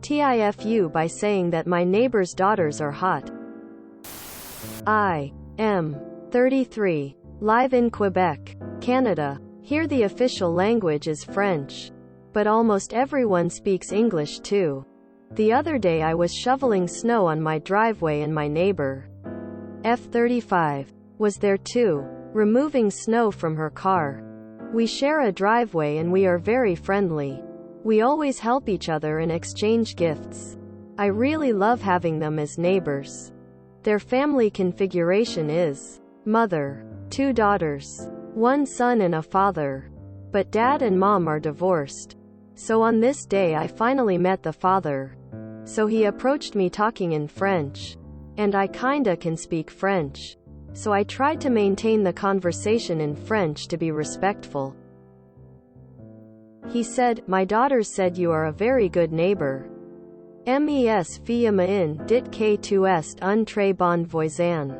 TIFU by saying that my neighbor's daughters are hot. I am 33. Live in Quebec, Canada. Here the official language is French. But almost everyone speaks English too. The other day I was shoveling snow on my driveway and my neighbor, F35, was there too, removing snow from her car. We share a driveway and we are very friendly. We always help each other and exchange gifts. I really love having them as neighbors. Their family configuration is mother, 2 daughters, 1 son and a father. But dad and mom are divorced. So on this day I finally met the father. So he approached me talking in French. And I kinda can speak French. So I tried to maintain the conversation in French to be respectful. He said, "My daughters said you are a very good neighbor. Mes filles m'in dit que tu es un très bon voisin."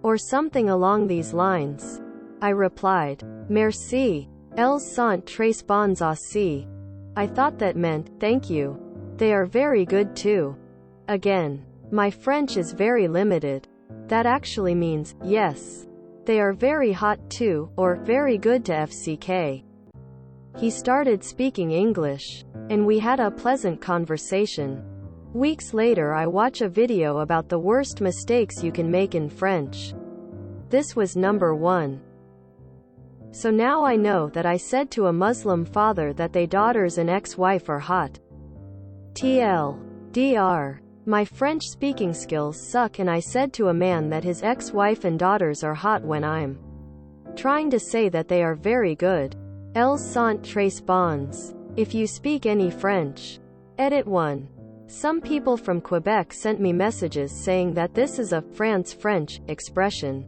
Or something along these lines. I replied, "Merci. Elles sont très bonnes aussi." I thought that meant, thank you. They are very good too. Again, my French is very limited. That actually means, yes. They are very hot too, or very good to FCK. He started speaking English. And we had a pleasant conversation. Weeks later I watch a video about the worst mistakes you can make in French. This was number 1. So now I know that I said to a Muslim father that they daughters and ex-wife are hot. TLDR. My French speaking skills suck and I said to a man that his ex-wife and daughters are hot when I'm trying to say that they are very good. Elles sont très bonnes. If you speak any French. Edit 1. Some people from Quebec sent me messages saying that this is a France French expression.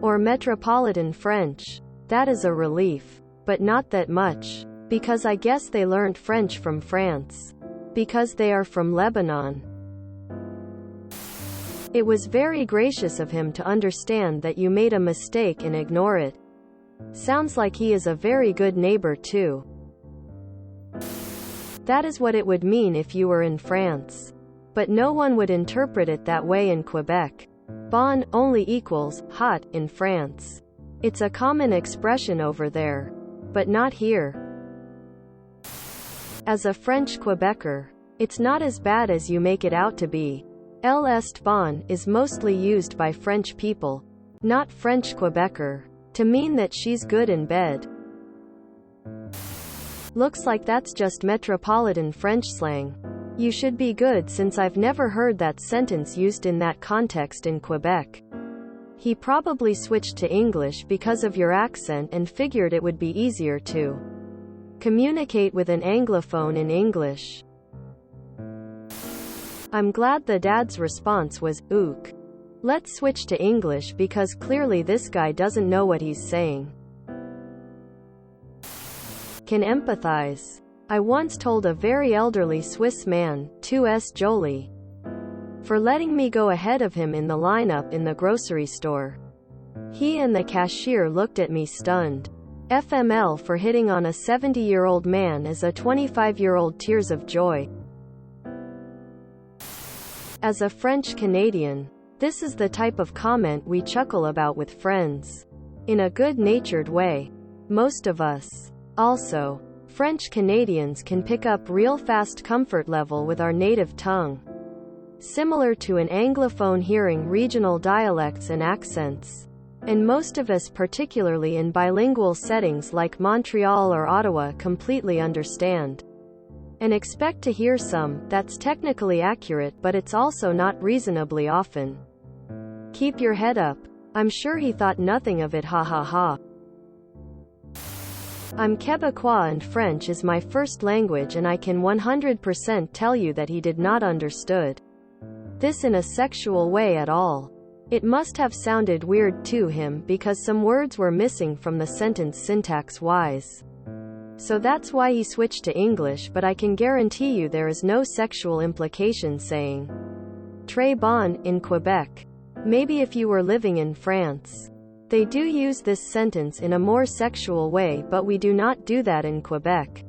Or metropolitan French. That is a relief. But not that much. Because I guess they learned French from France. Because they are from Lebanon. It was very gracious of him to understand that you made a mistake and ignore it. Sounds like he is a very good neighbor too. That is what it would mean if you were in France. But no one would interpret it that way in Quebec. Bon only equals hot in France. It's a common expression over there. But not here. As a French Quebecer, it's not as bad as you make it out to be. Elle est bonne is mostly used by French people, not French Quebecer, to mean that she's good in bed. Looks like that's just metropolitan French slang. You should be good since I've never heard that sentence used in that context in Quebec. He probably switched to English because of your accent and figured it would be easier to communicate with an Anglophone in English. I'm glad the dad's response was, "Ook. Let's switch to English because clearly this guy doesn't know what he's saying." Can empathize. I once told a very elderly Swiss man, 2S Jolie, for letting me go ahead of him in the lineup in the grocery store. He and the cashier looked at me stunned. FML for hitting on a 70-year-old man is a 25-year-old tears of joy. As a French Canadian, this is the type of comment we chuckle about with friends. In a good-natured way. Most of us. Also, French Canadians can pick up real fast comfort level with our native tongue. Similar to an Anglophone hearing regional dialects and accents. And most of us, particularly in bilingual settings like Montreal or Ottawa, completely understand. And expect to hear some, that's technically accurate, but it's also not reasonably often. Keep your head up. I'm sure he thought nothing of it, ha ha ha. I'm Quebecois and French is my first language and I can 100% tell you that he did not understood this in a sexual way at all. It must have sounded weird to him because some words were missing from the sentence syntax-wise. So that's why he switched to English, but I can guarantee you there is no sexual implication saying très bon in Quebec. Maybe if you were living in France. They do use this sentence in a more sexual way, but we do not do that in Quebec.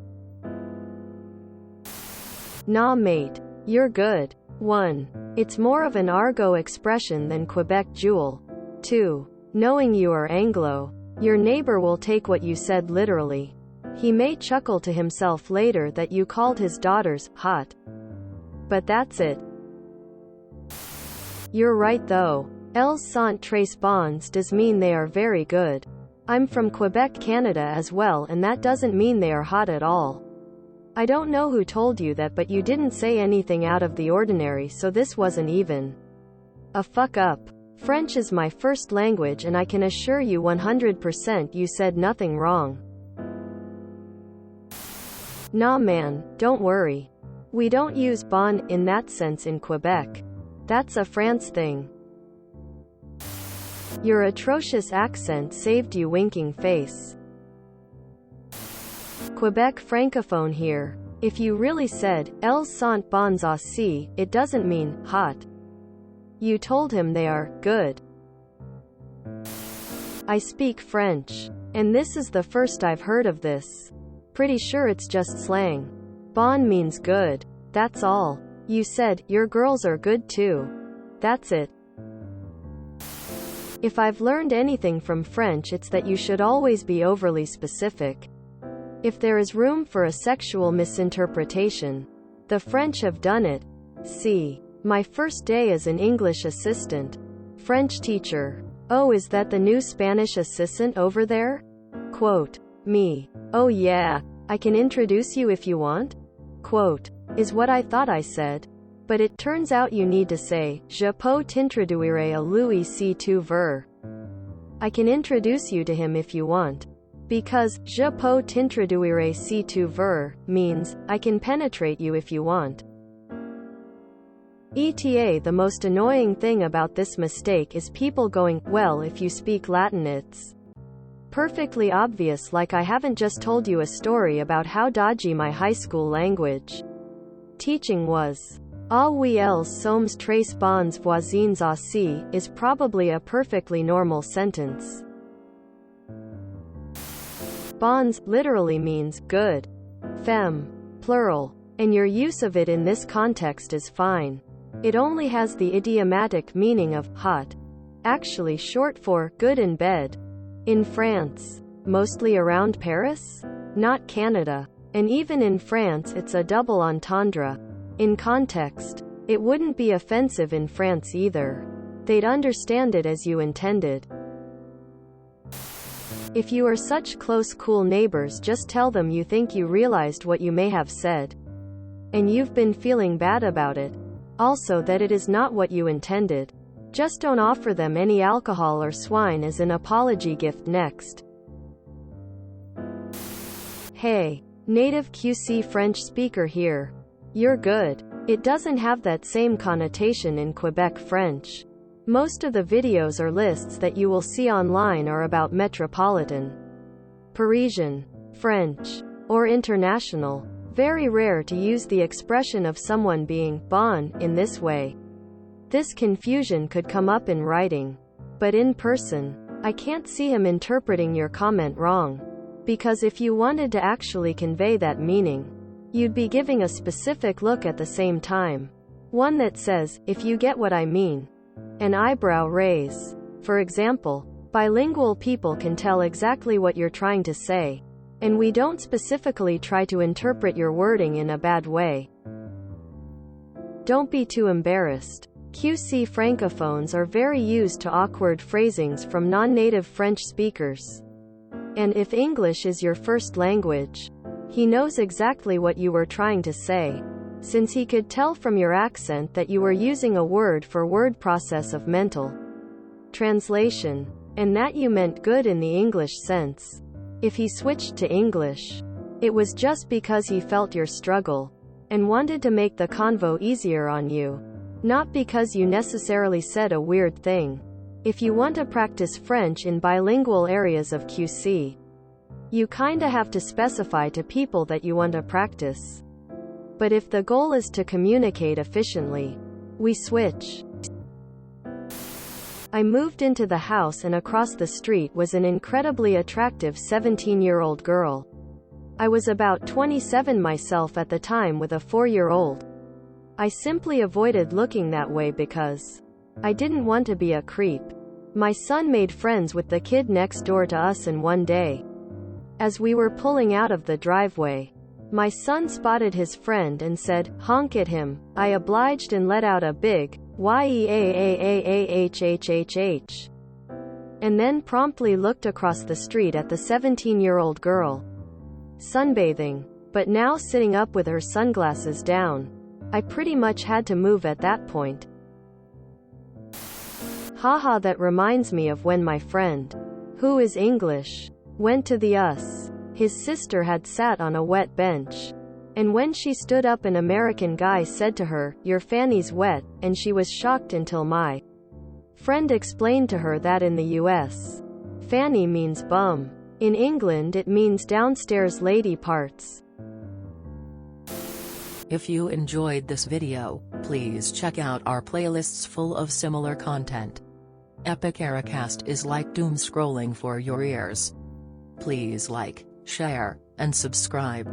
Nah mate. You're good. 1. It's more of an argot expression than Quebec jewel. 2. Knowing you are Anglo, your neighbor will take what you said literally. He may chuckle to himself later that you called his daughters hot. But that's it. You're right though. Elles sont très bonnes does mean they are very good. I'm from Quebec, Canada as well, and that doesn't mean they are hot at all. I don't know who told you that, but you didn't say anything out of the ordinary, so this wasn't even a fuck up. French is my first language and I can assure you 100% you said nothing wrong. Nah man, don't worry. We don't use bon in that sense in Quebec. That's a France thing. Your atrocious accent saved you winking face. Quebec francophone here. If you really said, elles sont bonnes aussi, it doesn't mean hot. You told him they are good. I speak French. And this is the first I've heard of this. Pretty sure it's just slang. Bon means good. That's all. You said, your girls are good too. That's it. If I've learned anything from French, it's that you should always be overly specific. If there is room for a sexual misinterpretation, the French have done it. See. My first day as an English assistant. French teacher. Oh, is that the new Spanish assistant over there? Quote. Me. Oh yeah, I can introduce you if you want? Quote. Is what I thought I said. But it turns out you need to say, Je peux t'introduire à lui si tu veux. I can introduce you to him if you want. Because, Je peux t'introduire si tu veux, means, I can penetrate you if you want. ETA. The most annoying thing about this mistake is people going, well, if you speak Latin it's perfectly obvious, like I haven't just told you a story about how dodgy my high school language teaching was. Ah oui, elles sommes très bonnes voisines aussi, is probably a perfectly normal sentence. Bonnes literally means good. Femme, plural. And your use of it in this context is fine. It only has the idiomatic meaning of hot. Actually short for good in bed. In France. Mostly around Paris? Not Canada. And even in France it's a double entendre. In context. It wouldn't be offensive in France either. They'd understand it as you intended. If you are such close cool neighbors, just tell them you think you realized what you may have said. And you've been feeling bad about it. Also that it is not what you intended. Just don't offer them any alcohol or swine as an apology gift next. Hey, native QC French speaker here. You're good. It doesn't have that same connotation in Quebec French. Most of the videos or lists that you will see online are about metropolitan, Parisian, French, or international. Very rare to use the expression of someone being bon in this way. This confusion could come up in writing. But in person, I can't see him interpreting your comment wrong. Because if you wanted to actually convey that meaning, you'd be giving a specific look at the same time. One that says, if you get what I mean. An eyebrow raise. For example, bilingual people can tell exactly what you're trying to say. And we don't specifically try to interpret your wording in a bad way. Don't be too embarrassed. QC francophones are very used to awkward phrasings from non-native French speakers. And if English is your first language, he knows exactly what you were trying to say, since he could tell from your accent that you were using a word-for-word process of mental translation, and that you meant good in the English sense. If he switched to English, it was just because he felt your struggle, and wanted to make the convo easier on you, not because you necessarily said a weird thing. If you want to practice French in bilingual areas of QC, you kinda have to specify to people that you want to practice. But if the goal is to communicate efficiently, we switch. I moved into the house and across the street was an incredibly attractive 17-year-old girl. I was about 27 myself at the time with a 4-year-old. I simply avoided looking that way because I didn't want to be a creep. My son made friends with the kid next door to us, and one day, as we were pulling out of the driveway, my son spotted his friend and said, "Honk at him." I obliged and let out a big "Yeahhhhh," and then promptly looked across the street at the 17-year-old girl, sunbathing, but now sitting up with her sunglasses down. I pretty much had to move at that point. Haha, that reminds me of when my friend, who is English, went to the US. His sister had sat on a wet bench, and when she stood up, an American guy said to her, "Your fanny's wet," and she was shocked until my friend explained to her that in the US, fanny means bum. In England it means downstairs lady parts. If you enjoyed this video, please check out our playlists full of similar content. Epic Ericast is like doom scrolling for your ears. Please like, share, and subscribe.